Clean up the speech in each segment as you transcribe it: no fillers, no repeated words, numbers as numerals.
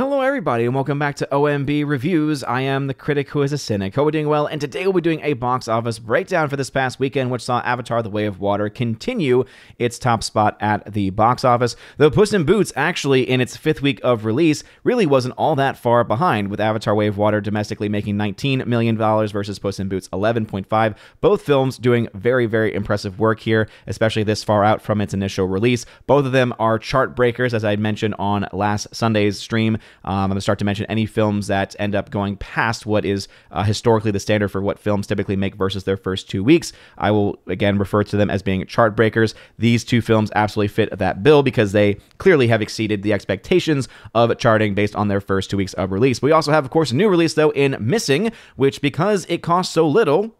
Hello everybody and welcome back to OMB Reviews. I am the critic who is a cynic. Hope we're doing well, and today we'll be doing a box office breakdown for this past weekend, which saw Avatar: The Way of Water continue its top spot at the box office. Though Puss in Boots, actually in its 5th week of release, really wasn't all that far behind, with Avatar: Way of Water domestically making $19 million versus Puss in Boots 11.5. Both films doing very, very impressive work here, especially this far out from its initial release. Both of them are chart breakers, as I mentioned on last Sunday's stream. I'm going to start to mention any films that end up going past what is historically the standard for what films typically make versus their first 2 weeks. I will, again, refer to them as being chart breakers. These two films absolutely fit that bill because they clearly have exceeded the expectations of charting based on their first 2 weeks of release. We also have, of course, a new release, though, in Missing, which, because it costs so little,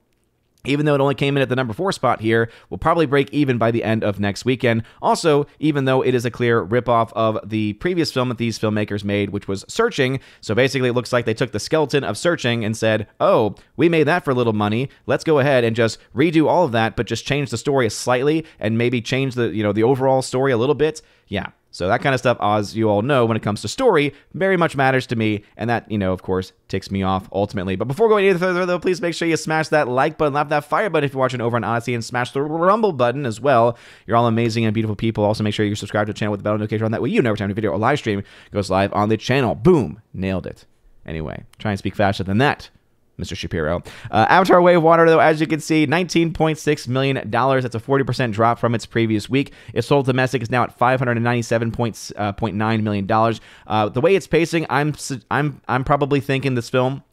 even though it only came in at the number 4 spot here, will probably break even by the end of next weekend. Also, even though it is a clear ripoff of the previous film that these filmmakers made, which was Searching. So basically, it looks like they took the skeleton of Searching and said, oh, we made that for a little money. Let's go ahead and just redo all of that, but just change the story slightly and maybe change the overall story a little bit. Yeah. So that kind of stuff, as you all know, when it comes to story, very much matters to me, and that, of course, ticks me off ultimately. But before going any further, though, please make sure you smash that like button, lap that fire button if you're watching over on Odyssey, and smash the Rumble button as well. You're all amazing and beautiful people. Also, make sure you subscribe to the channel with the bell notification on. That way you know every time a video or live stream goes live on the channel. Boom! Nailed it. Anyway, try and speak faster than that, Mr. Shapiro. Avatar: Way of Water, though, as you can see, $19.6 million. That's a 40% drop from its previous week. Its total domestic is now at $597.9 million. The way it's pacing, I'm probably thinking this film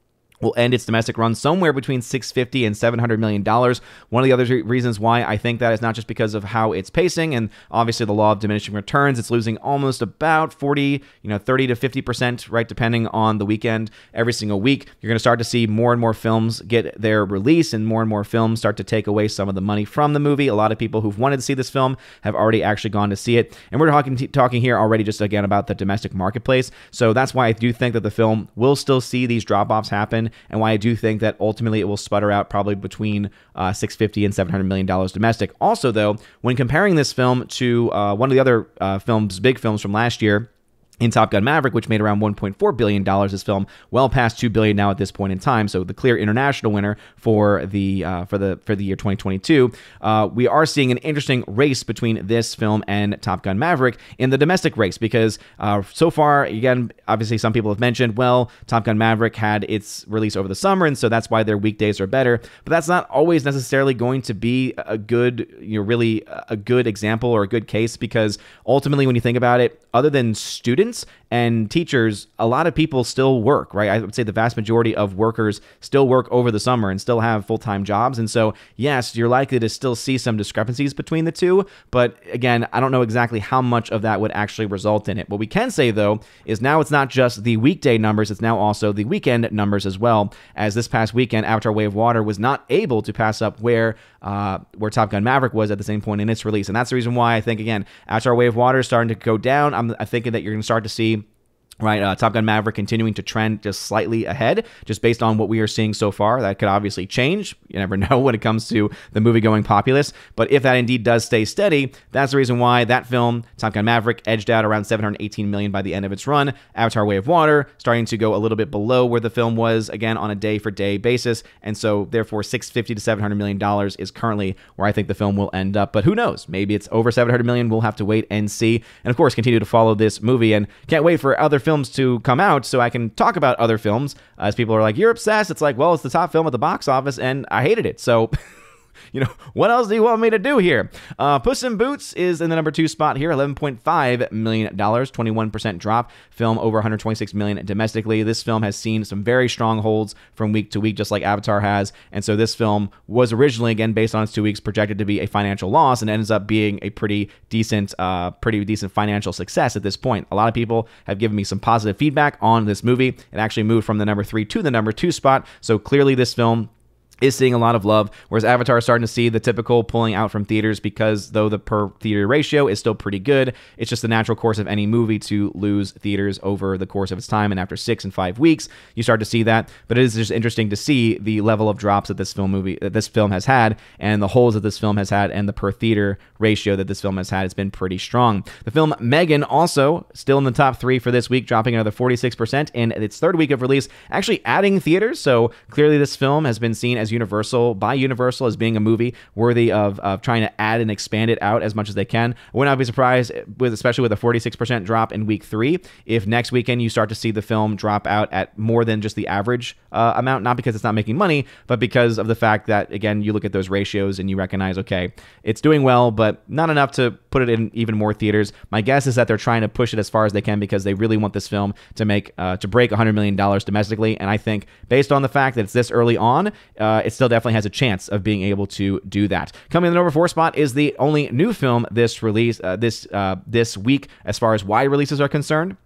will end its domestic run somewhere between $650 and $700 million. One of the other reasons why I think that is not just because of how it's pacing, and obviously the law of diminishing returns. It's losing almost about 30 to 50%, right, depending on the weekend, every single week. You're going to start to see more and more films get their release, and more films start to take away some of the money from the movie. A lot of people who've wanted to see this film have already actually gone to see it, and we're talking here already just again about the domestic marketplace. So that's why I do think that the film will still see these drop-offs happen, and why I do think that ultimately it will sputter out probably between $650 and $700 million domestic. Also, though, when comparing this film to one of the other big films from last year, in Top Gun Maverick, which made around $1.4 billion, this film well past $2 billion now at this point in time. So the clear international winner for the year 2022. We are seeing an interesting race between this film and Top Gun Maverick in the domestic race, because so far, again, obviously some people have mentioned, well, Top Gun Maverick had its release over the summer, and so that's why their weekdays are better. But that's not always necessarily going to be a good, really a good example or a good case, because ultimately, when you think about it, other than students and teachers, a lot of people still work, right? I would say the vast majority of workers still work over the summer and still have full-time jobs. And so, yes, you're likely to still see some discrepancies between the two. But again, I don't know exactly how much of that would actually result in it. What we can say, though, is now it's not just the weekday numbers, it's now also the weekend numbers as well. As this past weekend, Avatar: Way of Water was not able to pass up where Top Gun Maverick was at the same point in its release. And that's the reason why I think, again, Avatar: Way of Water is starting to go down. I'm thinking that you're going to start to see, right, Top Gun Maverick continuing to trend just slightly ahead, just based on what we are seeing so far. That could obviously change. You never know when it comes to the movie-going populace. But if that indeed does stay steady, that's the reason why that film, Top Gun Maverick, edged out around $718 million by the end of its run. Avatar: Way of Water starting to go a little bit below where the film was, again, on a day-for-day basis. And so, therefore, $650 to $700 million is currently where I think the film will end up. But who knows? Maybe it's over $700 million. We'll have to wait and see. And, of course, continue to follow this movie. And can't wait for other films to come out so I can talk about other films. As people are like, you're obsessed. It's like, well, it's the top film at the box office, and I hated it. So, what else do you want me to do here? Puss in Boots is in the number 2 spot here, $11.5 million, 21% drop. Film over $126 million domestically. This film has seen some very strong holds from week to week, just like Avatar has. And so this film was originally, again, based on its 2 weeks, projected to be a financial loss, and ends up being a pretty decent financial success at this point. A lot of people have given me some positive feedback on this movie. It actually moved from the number 3 to the number 2 spot. So clearly this film is seeing a lot of love, whereas Avatar is starting to see the typical pulling out from theaters because though the per theater ratio is still pretty good, it's just the natural course of any movie to lose theaters over the course of its time, and after 6 and 5 weeks, you start to see that. But it is just interesting to see the level of drops that this film has had, and the holes that this film has had, and the per theater ratio that this film has had. It's been pretty strong. The film Megan also still in the top 3 for this week, dropping another 46% in its 3rd week of release, actually adding theaters. So clearly this film has been seen as Universal as being a movie worthy of trying to add and expand it out as much as they can. I would not be surprised, especially with a 46% drop in week 3, if next weekend you start to see the film drop out at more than just the average amount, not because it's not making money, but because of the fact that, again, you look at those ratios and you recognize, okay, it's doing well, but not enough to put it in even more theaters. My guess is that they're trying to push it as far as they can because they really want this film to break $100 million domestically, and I think based on the fact that it's this early on, it still definitely has a chance of being able to do that. Coming in the number 4 spot is the only new film this week as far as wide releases are concerned,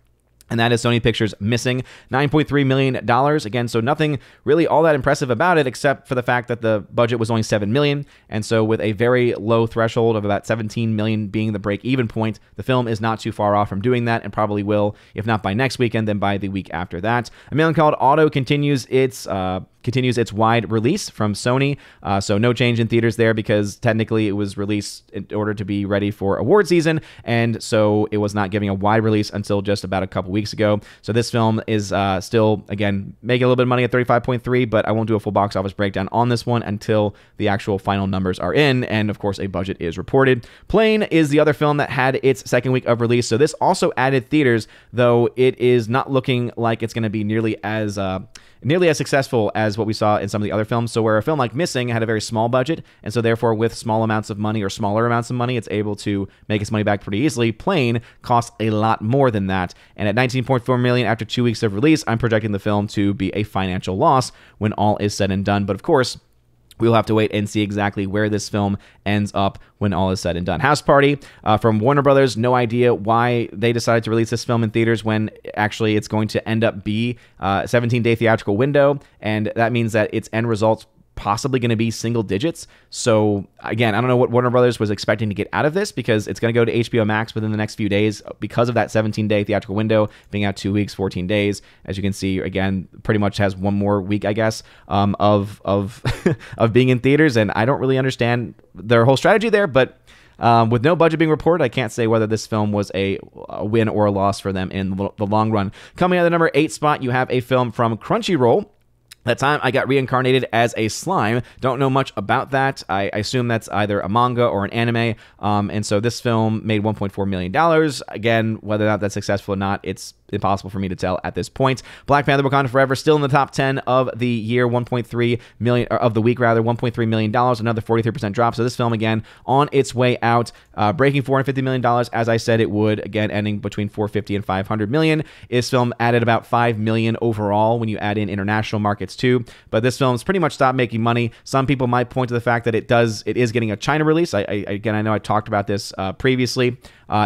and that is Sony Pictures Missing. $9.3 million. Again, so nothing really all that impressive about it, except for the fact that the budget was only $7 million. And so with a very low threshold of about $17 million being the break-even point, the film is not too far off from doing that, and probably will, if not by next weekend, then by the week after that. A Man Called Otto continues its wide release from Sony. So no change in theaters there because technically it was released in order to be ready for award season, and so it was not giving a wide release until just about a couple weeks ago. So this film is still, again, making a little bit of money at 35.3, but I won't do a full box office breakdown on this one until the actual final numbers are in, and of course a budget is reported. Plane is the other film that had its 2nd week of release, so this also added theaters, though it is not looking like it's going to be nearly as successful as what we saw in some of the other films. So where a film like Missing had a very small budget, and so therefore with small amounts of money or smaller amounts of money, it's able to make its money back pretty easily. Plane costs a lot more than that, and at $19.4 million after 2 weeks of release, I'm projecting the film to be a financial loss when all is said and done. But of course, we'll have to wait and see exactly where this film ends up when all is said and done. House Party from Warner Brothers. No idea why they decided to release this film in theaters when actually it's going to end up be a 17-day theatrical window, and that means that its end results possibly going to be single digits. So again, I don't know what Warner Brothers was expecting to get out of this, because it's going to go to HBO Max within the next few days because of that 17-day theatrical window being out 2 weeks, 14 days. As you can see, again, pretty much has one more week, I guess, of of being in theaters, and I don't really understand their whole strategy there, but with no budget being reported, I can't say whether this film was a win or a loss for them in the long run. Coming at the number 8 spot, you have a film from Crunchyroll. That time, I got reincarnated as a slime. Don't know much about that. I assume that's either a manga or an anime. And so this film made $1.4 million. Again, whether or not that's successful or not, it's impossible for me to tell at this point. Black Panther: Wakanda Forever still in the top 10 of the year, $1.3 million, or of the week rather, $1.3 million, another 43% drop. So this film again on its way out, breaking $450 million as I said it would, again ending between $450 and $500 million. This film added about $5 million overall when you add in international markets too. But this film's pretty much stopped making money. Some people might point to the fact that it is getting a China release. I know I talked about this previously.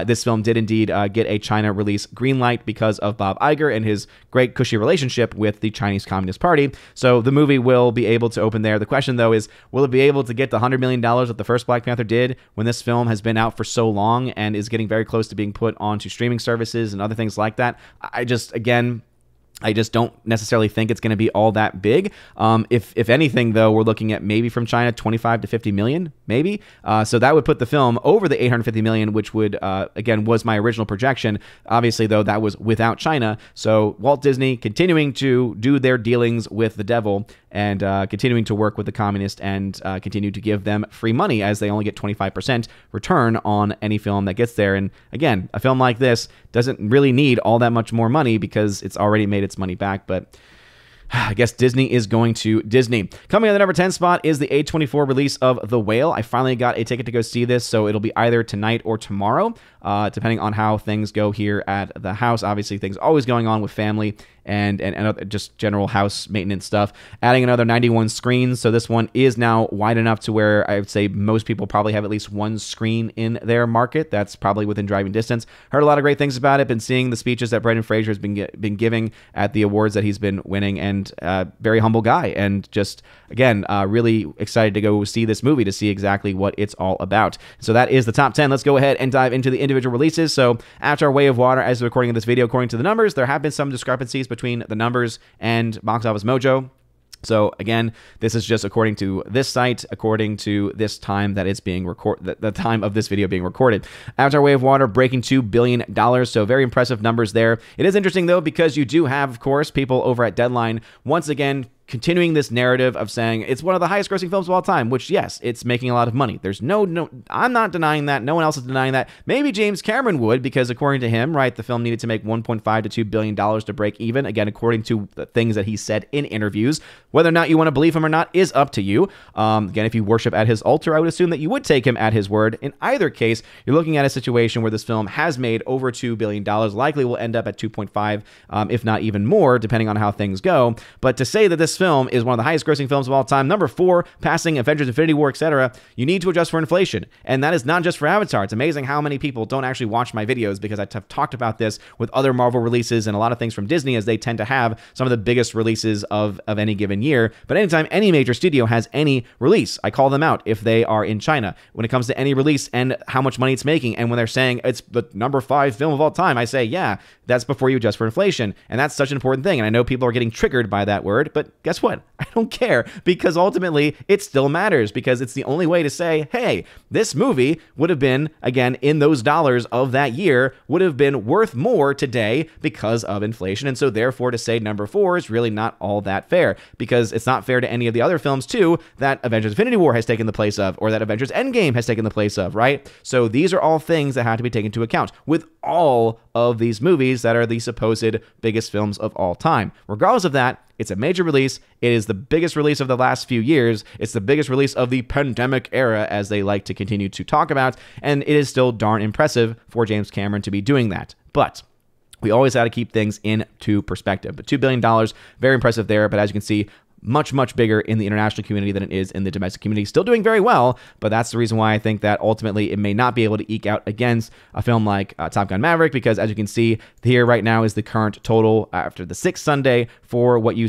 This film did indeed get a China release green light because of Bob Iger and his great cushy relationship with the Chinese Communist Party. So the movie will be able to open there. The question, though, is will it be able to get the $100 million that the first Black Panther did when this film has been out for so long and is getting very close to being put onto streaming services and other things like that? I just don't necessarily think it's going to be all that big. If anything, though, we're looking at maybe from China 25 to 50 million, maybe. So that would put the film over the 850 million, which would, again, was my original projection. Obviously, though, that was without China. So Walt Disney continuing to do their dealings with the devil and continuing to work with the communists and continue to give them free money as they only get 25% return on any film that gets there. And again, a film like this doesn't really need all that much more money because it's already made its money back, but I guess Disney is going to Disney. Coming on the number 10 spot is the A24 release of The Whale. I finally got a ticket to go see this, so it'll be either tonight or tomorrow, depending on how things go here at the house. Obviously, things always going on with family and just general house maintenance stuff. Adding another 91 screens, so this one is now wide enough to where I would say most people probably have at least one screen in their market. That's probably within driving distance. Heard a lot of great things about it. Been seeing the speeches that Brendan Fraser has been giving at the awards that he's been winning, and very humble guy. And just again, really excited to go see this movie to see exactly what it's all about. So that is the top 10. Let's go ahead and dive into the individual releases. So Avatar: Way of Water, as of recording of this video, according to the numbers, there have been some discrepancies between the numbers and Box Office Mojo. So again, this is just according to this site, according to this time that it's being recorded, the time of this video being recorded. Avatar: Way of Water breaking $2 billion, so very impressive numbers there. It is interesting though, because you do have, of course, people over at Deadline once again continuing this narrative of saying it's one of the highest grossing films of all time, which, yes, it's making a lot of money. There's no, I'm not denying that. No one else is denying that. Maybe James Cameron would, because according to him, right, the film needed to make $1.5 to $2 billion to break even. Again, according to the things that he said in interviews. Whether or not you want to believe him or not is up to you. Again, if you worship at his altar, I would assume that you would take him at his word. In either case, you're looking at a situation where this film has made over $2 billion, likely will end up at 2.5, if not even more, depending on how things go. But to say that this film is one of the highest grossing films of all time, number 4, passing Avengers: Infinity War, etc., you need to adjust for inflation. And that is not just for Avatar. It's amazing how many people don't actually watch my videos, because I've talked about this with other Marvel releases and a lot of things from Disney, as they tend to have some of the biggest releases of any given year. But anytime any major studio has any release, I call them out if they are in China. When it comes to any release and how much money it's making, and when they're saying it's the number 5 film of all time, I say, yeah, that's before you adjust for inflation. And that's such an important thing. And I know people are getting triggered by that word, but guess what? I don't care, because ultimately it still matters, because it's the only way to say, hey, this movie would have been, again, in those dollars of that year, would have been worth more today because of inflation. And so therefore to say number 4 is really not all that fair, because it's not fair to any of the other films too that Avengers: Infinity War has taken the place of, or that Avengers: Endgame has taken the place of, right? So these are all things that have to be taken into account with all of these movies that are the supposed biggest films of all time. Regardless of that, it's a major release. It is the biggest release of the last few years. It's the biggest release of the pandemic era, as they like to continue to talk about, and it is still darn impressive for James Cameron to be doing that. But we always got to keep things into perspective. But $2 billion, very impressive there. But as you can see, much, much bigger in the international community than it is in the domestic community. Still doing very well, but that's the reason why I think that ultimately it may not be able to eke out against a film like Top Gun Maverick, because as you can see here right now is the current total after the 6th Sunday for what you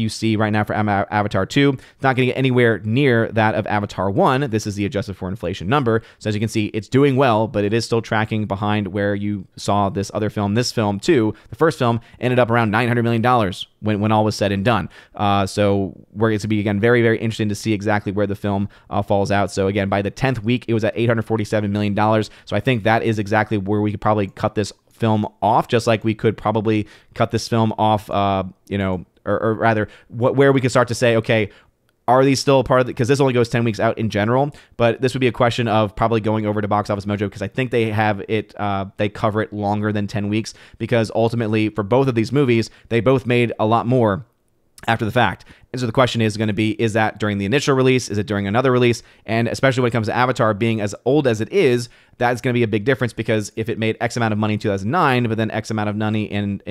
see right now for Avatar 2. It's not going to get anywhere near that of Avatar 1. This is the adjusted for inflation number. So as you can see, it's doing well, but it is still tracking behind where you saw this other film. This film too, the first film, ended up around $900 million when all was said and done. So we're going to be, again, very, very interesting to see exactly where the film falls out. So again, by the 10th week, it was at $847 million. So I think that is exactly where we could probably cut this film off, just like we could probably cut this film off, or rather, where we could start to say, okay, are these still part of it? Because this only goes 10 weeks out in general, but this would be a question of probably going over to Box Office Mojo, because I think they have it, they cover it longer than 10 weeks, because ultimately for both of these movies, they both made a lot more after the fact. And so the question is going to be, is that during the initial release? Is it during another release? And especially when it comes to Avatar being as old as it is, that's going to be a big difference, because if it made X amount of money in 2009, but then X amount of money in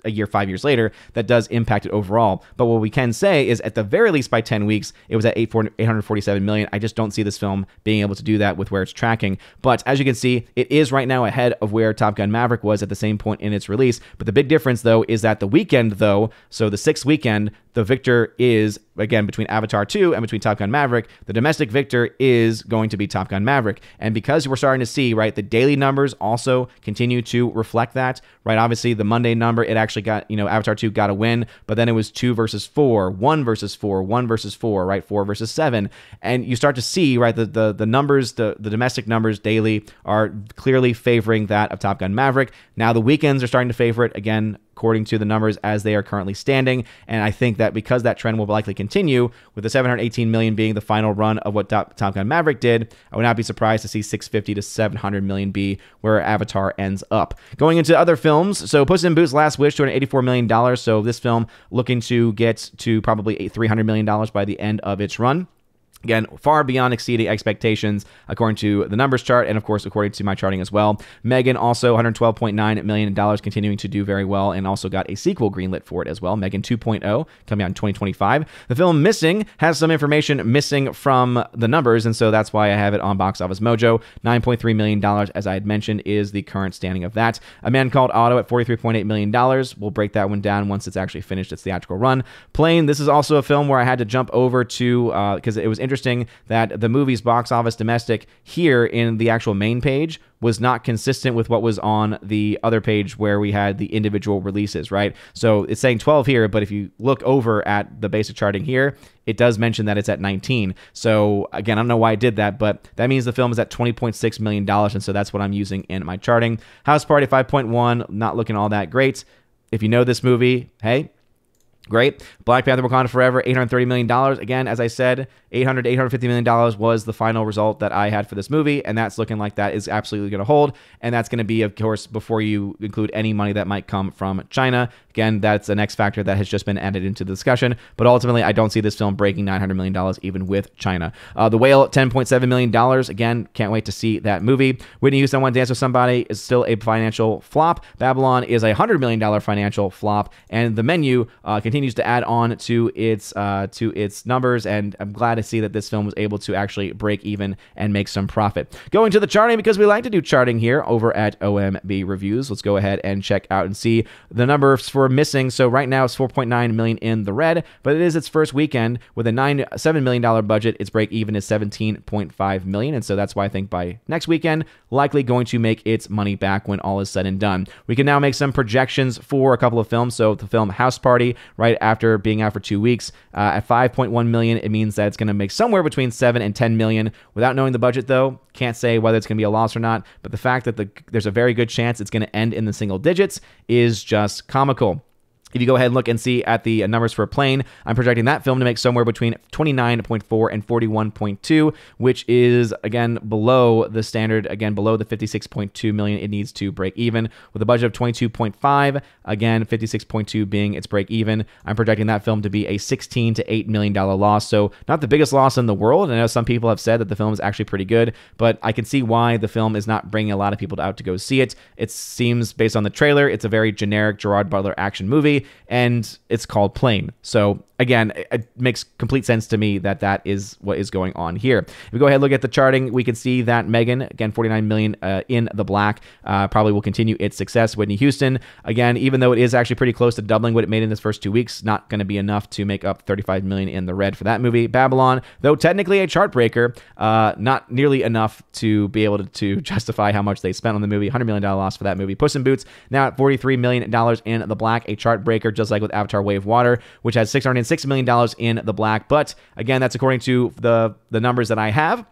a year, 5 years later, that does impact it overall. But what we can say is at the very least by 10 weeks, it was at $847 million. I just don't see this film being able to do that with where it's tracking. But as you can see, it is right now ahead of where Top Gun Maverick was at the same point in its release. But the big difference, though, is that the weekend, though, so the 6th weekend, the victor is, again, between Avatar 2 and between Top Gun Maverick, the domestic victor is going to be Top Gun Maverick. And because we're starting to see, right, the daily numbers also continue to reflect that, right? Obviously, the Monday number, it actually got, Avatar 2 got a win, but then it was 2 versus 4, 1 versus 4, 1 versus 4, right? 4 versus 7. And you start to see, right, the numbers, the domestic numbers daily are clearly favoring that of Top Gun Maverick. Now the weekends are starting to favor it, again, according to the numbers as they are currently standing. And I think that because that trend will likely continue, with the $718 million being the final run of what Top Gun Maverick did, I would not be surprised to see $650 to $700 million be where Avatar ends up. Going into other films, so Puss in Boots: Last Wish, $284 million. So this film looking to get to probably $300 million by the end of its run. Again, far beyond exceeding expectations according to the numbers chart and, of course, according to my charting as well. Megan also $112.9 million, continuing to do very well, and also got a sequel greenlit for it as well, Megan 2.0, coming out in 2025. The film Missing has some information missing from the numbers, and so that's why I have it on Box Office Mojo. $9.3 million, as I had mentioned, is the current standing of that. A Man Called Otto at $43.8 million. We'll break that one down once it's actually finished its theatrical run. Plane, this is also a film where I had to jump over to, because it was interesting that the movie's box office domestic here in the actual main page was not consistent with what was on the other page where we had the individual releases, right? So it's saying 12 here, but if you look over at the basic charting here, it does mention that it's at 19. So again, I don't know why I did that, but that means the film is at $20.6 million, and so that's what I'm using in my charting. House Party 5.1, not looking all that great. If you know this movie, hey, great. Black Panther Wakanda Forever, $830 million. Again, as I said, $850 million was the final result that I had for this movie, and that's looking like that is absolutely going to hold, and that's going to be, of course, before you include any money that might come from China. Again, that's an X factor that has just been added into the discussion, but ultimately, I don't see this film breaking $900 million even with China. The Whale, $10.7 million. Again, can't wait to see that movie. Whitney Houston, I Want to Dance with Somebody is still a financial flop. Babylon is a $100 million financial flop, and The Menu continues to add on to its numbers, and I'm glad to see that this film was able to actually break even and make some profit. Going to the charting, because we like to do charting here over at OMB Reviews. Let's go ahead and check out and see the numbers for Missing. So right now it's 4.9 million in the red, but it is its first weekend with a $7 million budget. Its break even is 17.5 million, and so that's why I think by next weekend likely going to make its money back when all is said and done. We can now make some projections for a couple of films. So the film House Party, right after being out for 2 weeks, at 5.1 million, it means that it's going to make somewhere between 7 and 10 million. Without knowing the budget, though, can't say whether it's going to be a loss or not, but the fact that there's a very good chance it's going to end in the single digits is just comical. If you go ahead and look and see at the numbers for Plane, I'm projecting that film to make somewhere between 29.4 and 41.2, which is, again, below the standard, again, below the 56.2 million it needs to break even. With a budget of 22.5, again, 56.2 being its break even, I'm projecting that film to be a $16 to $8 million loss. So not the biggest loss in the world. I know some people have said that the film is actually pretty good, but I can see why the film is not bringing a lot of people out to go see it. It seems, based on the trailer, it's a very generic Gerard Butler action movie, and it's called Plane. So again, it makes complete sense to me that that is what is going on here. If we go ahead and look at the charting, we can see that Megan, again, 49 million in the black, probably will continue its success. Whitney Houston, again, even though it is actually pretty close to doubling what it made in its first 2 weeks, not going to be enough to make up 35 million in the red for that movie. Babylon, though technically a chart breaker, not nearly enough to be able to justify how much they spent on the movie. $100 million loss for that movie. Puss in Boots, now at $43 million in the black, a chart breaker, just like with Avatar: Way of Water, which has $606 million in the black. But again, that's according to the numbers that I have.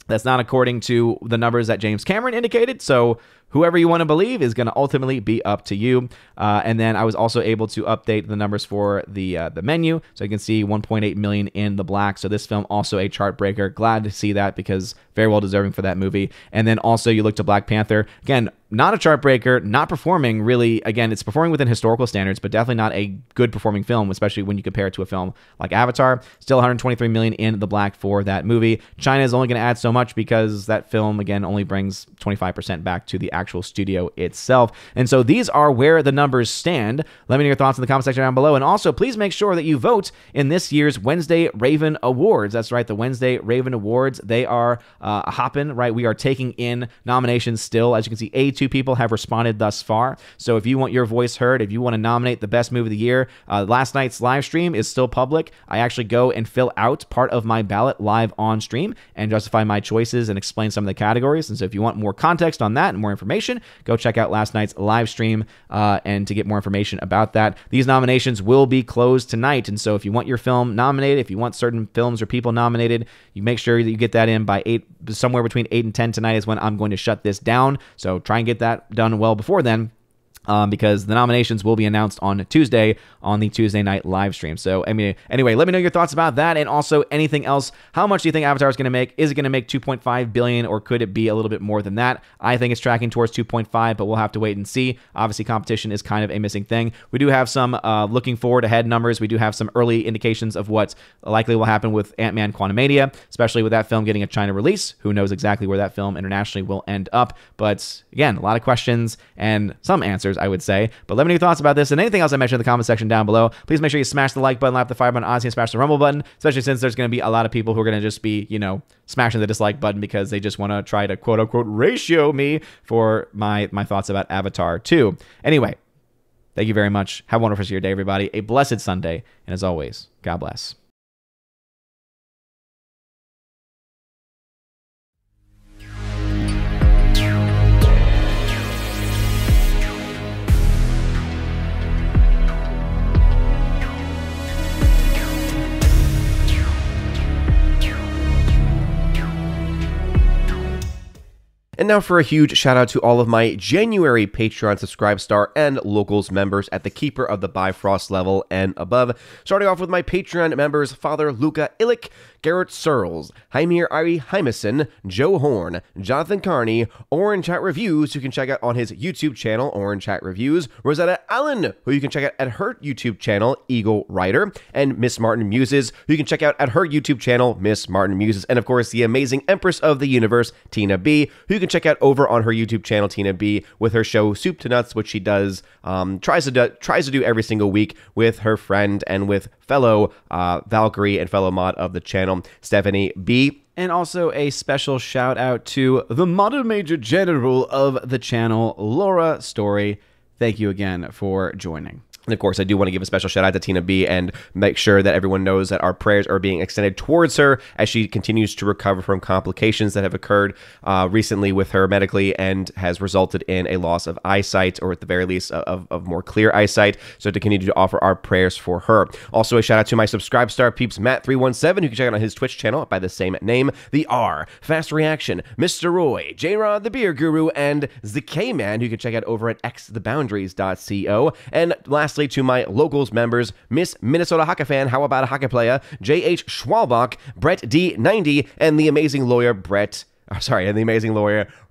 That's not according to the numbers that James Cameron indicated. So whoever you want to believe is going to ultimately be up to you. And then I was also able to update the numbers for the Menu. So you can see 1.8 million in the black. So this film also a chart breaker. Glad to see that, because very well deserving for that movie. And then also you look to Black Panther. Again, not a chart breaker, not performing really. Again, it's performing within historical standards, but definitely not a good performing film, especially when you compare it to a film like Avatar. Still 123 million in the black for that movie. China is only going to add so much because that film, again, only brings 25% back to the actual studio itself. And so these are where the numbers stand. Let me know your thoughts in the comment section down below. And also, please make sure that you vote in this year's Wednesday Raven Awards. That's right, the Wednesday Raven Awards. They are hopping, right? We are taking in nominations still. As you can see, 82 people have responded thus far. So if you want your voice heard, if you want to nominate the best movie of the year, last night's live stream is still public. I actually go and fill out part of my ballot live on stream and justify my choices and explain some of the categories. And so if you want more context on that and more information, go check out last night's live stream and to get more information about that. These nominations will be closed tonight. And so if you want your film nominated, if you want certain films or people nominated, you make sure that you get that in by 8, somewhere between 8 and 10 tonight is when I'm going to shut this down. So try and get that done well before then. because the nominations will be announced on Tuesday on the Tuesday night live stream. So, I mean, anyway, let me know your thoughts about that, and also anything else. How much do you think Avatar is going to make? Is it going to make 2.5 billion, or could it be a little bit more than that? I think it's tracking towards 2.5, but we'll have to wait and see. Obviously, competition is kind of a missing thing. We do have some looking forward ahead numbers. We do have some early indications of what likely will happen with Ant-Man Quantumania, especially with that film getting a China release. Who knows exactly where that film internationally will end up? But again, a lot of questions and some answers, I would say. But let me know your thoughts about this and anything else I mentioned in the comment section down below. Please make sure you smash the like button, lap the fire button, honestly, and smash the rumble button, especially since there's going to be a lot of people who are going to just be, you know, smashing the dislike button because they just want to try to quote unquote ratio me for my thoughts about Avatar 2. Anyway, thank you very much. Have a wonderful rest of your day, everybody. A blessed Sunday. And as always, God bless. And now for a huge shout out to all of my January Patreon Subscribe Star and Locals members at the Keeper of the Bifrost level and above. Starting off with my Patreon members, Father Luca Illich, Garrett Searles, Heimir Ari Hymason, Joe Horn, Jonathan Carney, Orange Chat Reviews, who you can check out on his YouTube channel, Orange Chat Reviews, Rosetta Allen, who you can check out at her YouTube channel, Eagle Rider, and Miss Martin Muses, who you can check out at her YouTube channel, Miss Martin Muses, and of course, the amazing Empress of the Universe, Tina B, who you can check out over on her YouTube channel, Tina B, with her show Soup to Nuts, which she does, tries to do every single week with her friend and with fellow Valkyrie and fellow mod of the channel, Stephanie B. And also a special shout out to the Modern Major General of the channel, Laura Story. Thank you again for joining. And of course, I do want to give a special shout out to Tina B and make sure that everyone knows that our prayers are being extended towards her as she continues to recover from complications that have occurred recently with her medically and has resulted in a loss of eyesight, or at the very least of more clear eyesight. So to continue to offer our prayers for her. Also a shout out to my Subscribe Star peeps, Matt317, who can check out on his Twitch channel by the same name, The R, Fast Reaction, Mr. Roy, J-Rod the Beer Guru, and the K-Man, who you can check out over at xtheboundaries.co. And lastly, to my Locals members, Miss Minnesota Hockey Fan, How About a Hockey Player, J.H. Schwalbach, Brett D90, and the amazing lawyer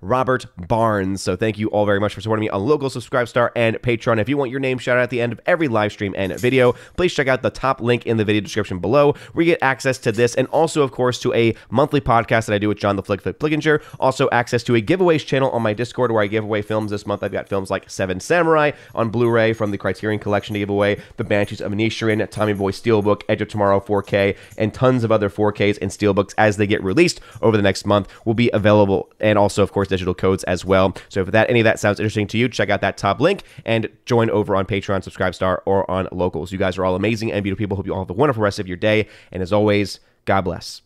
Robert Barnes. So thank you all very much for supporting me on Local, Subscribe Star, and Patreon. If you want your name shouted out at the end of every live stream and video, please check out the top link in the video description below, where you get access to this, and also, of course, to a monthly podcast that I do with John the Flick Flickinger. Also, access to a giveaways channel on my Discord, where I give away films this month. I've got films like Seven Samurai on Blu-ray from the Criterion Collection to give away, The Banshees of Inisherin, Tommy Boy Steelbook, Edge of Tomorrow 4K, and tons of other 4Ks and Steelbooks as they get released over the next month will be available, and also, of course, digital codes as well. So if any of that sounds interesting to you, check out that top link and join over on Patreon, Subscribe Star, or on Locals. You guys are all amazing and beautiful people. Hope you all have a wonderful rest of your day, and as always, God bless.